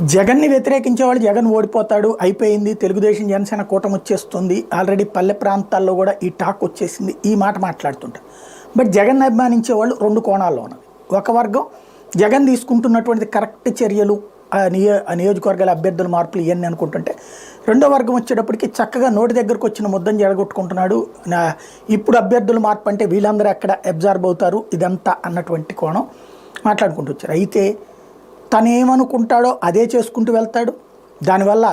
జగన్ని వ్యతిరేకించే వాళ్ళు జగన్ ఓడిపోతాడు అయిపోయింది, తెలుగుదేశం జనసేన కూటమి వచ్చేస్తుంది, ఆల్రెడీ పల్లె ప్రాంతాల్లో కూడా ఈ టాక్ వచ్చేసింది, ఈ మాట మాట్లాడుతుంటారు. బట్ జగన్ అభిమానించే వాళ్ళు రెండు కోణాల్లో ఉన్నది. ఒక వర్గం జగన్ తీసుకుంటున్నటువంటి కరెక్ట్ చర్యలు, నియోజకవర్గాల అభ్యర్థుల మార్పులు ఇవన్నీ అనుకుంటుంటే, రెండో వర్గం వచ్చేటప్పటికి చక్కగా నోటి దగ్గరకు వచ్చిన ముద్దని జడగొట్టుకుంటున్నాడు, ఇప్పుడు అభ్యర్థుల మార్పు అంటే వీళ్ళందరూ ఎక్కడ అబ్జార్బ్ అవుతారు ఇదంతా అన్నటువంటి కోణం మాట్లాడుకుంటూ వచ్చారు. అయితే తనేమనుకుంటాడో అదే చేసుకుంటూ వెళ్తాడు. దానివల్ల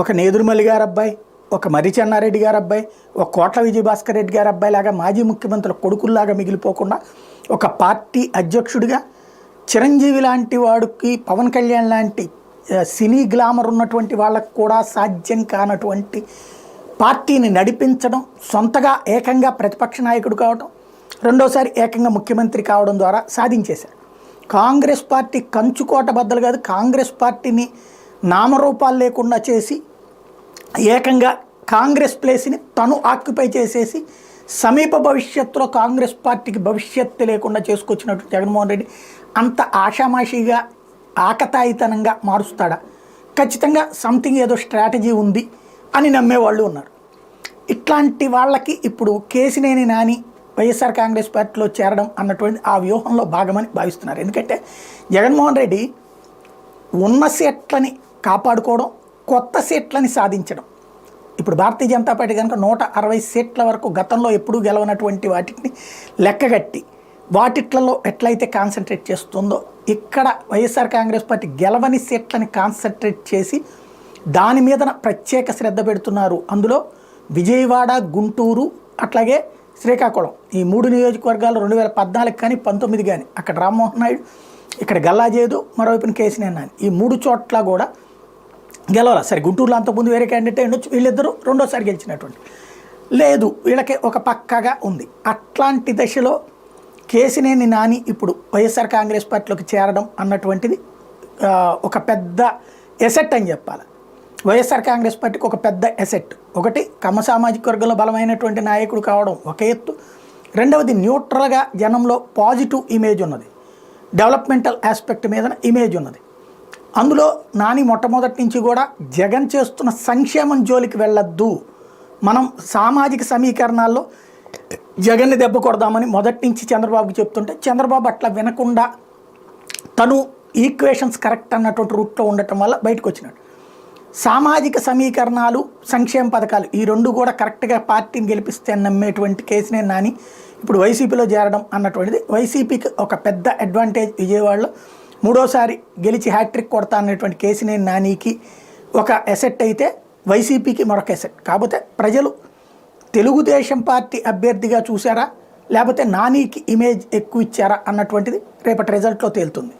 ఒక నేదురుమల్లి గారు అబ్బాయి, ఒక మర్రి చెన్నారెడ్డి గారు అబ్బాయి, ఒక కోట్ల విజయభాస్కర్ రెడ్డి గారు అబ్బాయి లాగా మాజీ ముఖ్యమంత్రుల కొడుకుల్లాగా మిగిలిపోకుండా ఒక పార్టీ అధ్యక్షుడిగా చిరంజీవి లాంటి వాడికి, పవన్ కళ్యాణ్ లాంటి సినీ గ్లామర్ ఉన్నటువంటి వాళ్ళకు కూడా సాధ్యం కానటువంటి పార్టీని నడిపించడం, సొంతగా ఏకంగా ప్రతిపక్ష నాయకుడు కావడం, రెండోసారి ఏకంగా ముఖ్యమంత్రి కావడం ద్వారా సాధించేశారు. కాంగ్రెస్ పార్టీ కంచుకోట బద్దలు కాదు, కాంగ్రెస్ పార్టీని నామరూపాలు లేకుండా చేసి ఏకంగా కాంగ్రెస్ ప్లేస్ని తను ఆక్యుపై చేసేసి సమీప భవిష్యత్తులో కాంగ్రెస్ పార్టీకి భవిష్యత్తు లేకుండా చేసుకొచ్చినట్టు జగన్మోహన్ రెడ్డి అంత ఆషామాషిగా ఆకతాయితనంగా మారుస్తాడా? ఖచ్చితంగా సంథింగ్ ఏదో స్ట్రాటజీ ఉంది అని నమ్మేవాళ్ళు ఉన్నారు. ఇట్లాంటి వాళ్ళకి ఇప్పుడు కేసినేని నాని వైఎస్ఆర్ కాంగ్రెస్ పార్టీలో చేరడం అన్నటువంటి ఆ వ్యూహంలో భాగమని భావిస్తున్నారు. ఎందుకంటే జగన్మోహన్ రెడ్డి ఉన్న సీట్లని కాపాడుకోవడం, కొత్త సీట్లని సాధించడం. ఇప్పుడు భారతీయ జనతా పార్టీ కనుక 160 సీట్ల వరకు గతంలో ఎప్పుడూ గెలవనటువంటి వాటిని లెక్కగట్టి వాటిట్లలో ఎట్లయితే కాన్సన్ట్రేట్ చేస్తుందో, ఇక్కడ వైఎస్ఆర్ కాంగ్రెస్ పార్టీ గెలవని సీట్లని కాన్సన్ట్రేట్ చేసి దాని మీద ప్రత్యేక శ్రద్ధ పెడుతున్నారు. అందులో విజయవాడ, గుంటూరు, అట్లాగే శ్రీకాకుళం, ఈ 3 నియోజకవర్గాలు 2014 కానీ 19 కానీ అక్కడ రామ్మోహన్ నాయుడు, ఇక్కడ గల్లాజేదు, మరోవైపున కేసినేని నాని, ఈ 3 చోట్ల కూడా గెలవాలి. సరే గుంటూరులో అంతకుముందు వేరే క్యాండిడేట్ ఉండొచ్చు, వీళ్ళిద్దరూ రెండోసారి గెలిచినటువంటి లేదు, వీళ్ళకే ఒక పక్కగా ఉంది. అట్లాంటి దశలో కేసినేని నాని ఇప్పుడు వైఎస్ఆర్ కాంగ్రెస్ పార్టీలోకి చేరడం అన్నటువంటిది ఒక పెద్ద ఎసెట్ అని చెప్పాలి. వైఎస్ఆర్ కాంగ్రెస్ పార్టీకి ఒక పెద్ద ఎసెట్. ఒకటి, కమ్మ సామాజిక వర్గంలో బలమైనటువంటి నాయకుడు కావడం ఒక ఎత్తు, రెండవది న్యూట్రల్గా జనంలో పాజిటివ్ ఇమేజ్ ఉన్నది, డెవలప్మెంటల్ ఆస్పెక్ట్ మీద ఇమేజ్ ఉన్నది. అందులో నాని మొట్టమొదటి నుంచి కూడా జగన్ చేస్తున్న సంక్షేమం జోలికి వెళ్ళొద్దు, మనం సామాజిక సమీకరణాల్లో జగన్ని దెబ్బ కొడదామని మొదటి నుంచి చంద్రబాబుకి చెప్తుంటే చంద్రబాబు అట్లా వినకుండా తను ఈక్వేషన్స్ కరెక్ట్ అన్నటువంటి రూట్లో ఉండటం వల్ల బయటకు వచ్చినాడు. సామాజిక సమీకరణాలు, సంక్షేమ పథకాలు ఈ రెండు కూడా కరెక్ట్గా పార్టీని గెలిపిస్తే నమ్మేటువంటి కేసినేని నాని ఇప్పుడు వైసీపీలో చేరడం అన్నటువంటిది వైసీపీకి ఒక పెద్ద అడ్వాంటేజ్. విజయవాడలో 3వ సారి గెలిచి హ్యాట్రిక్ కొడతా అన్నటువంటి కేసినేని నానికి ఒక ఎసెట్ అయితే వైసీపీకి మరొక ఎసెట్. కాకపోతే ప్రజలు తెలుగుదేశం పార్టీ అభ్యర్థిగా చూసారా, లేకపోతే నానికి ఇమేజ్ ఎక్కువ ఇచ్చారా అన్నటువంటిది రేపటి రిజల్ట్లో తేలుతుంది.